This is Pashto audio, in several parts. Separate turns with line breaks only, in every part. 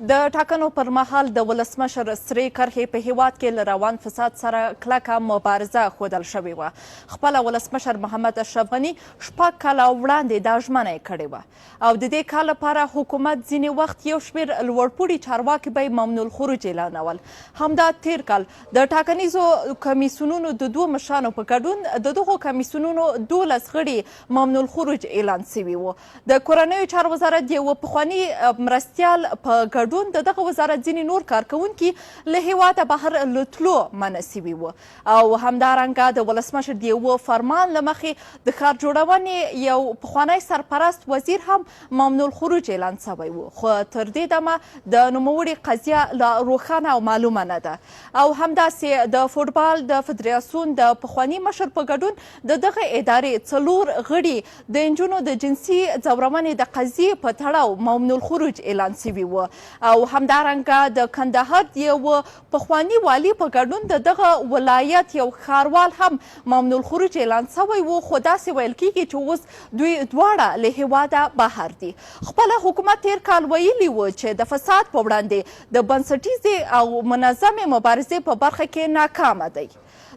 د ټاکنو پر مهال د ولسمشر سرې کرښې په هیواد کې له روان فساد سره کلکه مبارزه ښودل شوې وه. خپله ولسمشر محمد اشرف غني 6 کاله وړاندې دا ژمنه یې کړې وه او د دې کار لپاره حکومت ځینې وخت یو شمېر لوړپوړي چارواکي به یې ممنوع الخروج اعلانول. همدا تیر کال د ټاکنیزو کمیسیونونو د 2 مشرانو په ګډون د دغو کمیسیونونو 12 غړي ممنوع الخروج اعلان سوي وو. د کورنیو چارو وزارت یو پخواني مرستیال په ګډون د دغه وزارت ځینې نور کارکوونکي له هیواده بهر له تلو منع سوي وو او همدارنګه د ولسمشر د یوه فرمان له مخې د ښار جوړونې یو پخوانی سرپرست وزیر هم ممنوع الخروج اعلان سوی و، خو تر دې دمه د نوموړي قضیه لا روښانه او معلومه نه ده. او همداسې د فوټبال د فدراسیون د پخواني مشر په ګډون د دغه ادارې 4 غړي د نجونو د جنسي ځورونې د قضیې په تړاو ممنوع الخروج اعلان سوي و او همدارنګه د کندهار یو پخواني والي په ګډون د دغه ولایت یو ښاروال هم ممنوع الخروج اعلان سوی و، خو داسې ویل کیږي چې اوس دوی دواړه له هیواده بهر دي. خپله حکومت تیر کال ویلي و چې د فساد په وړاندې د بنسټیزې او منظمې مبارزې په برخه کې ناکامه دی.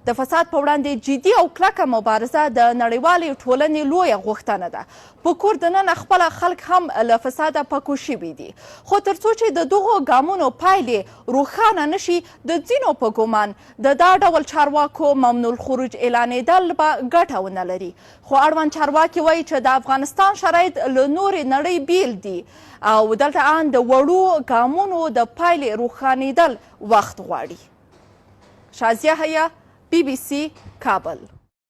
د فساد په وړاندې جدي او کلکه مبارزه د نړیوالې ټولنې لویه غوښتنه ده. په کور دننه خپله خلک هم له فساده پاکو شوي دي، خو تر څو چې د دغو ګامونو پایلې روښانه نشي د ځینو په ګمان د دا ډول چارواکو ممنوع الخروج اعلانېدل به ګټه ونه لري. خو اړوند چارواکي وایي چې د افغانستان شرایط له نورې نړۍ بیل دي او دلته ان د وړو ګامونو د پایلې روښانېدل وخت غواړي. شازیه حیا، BBC کابل.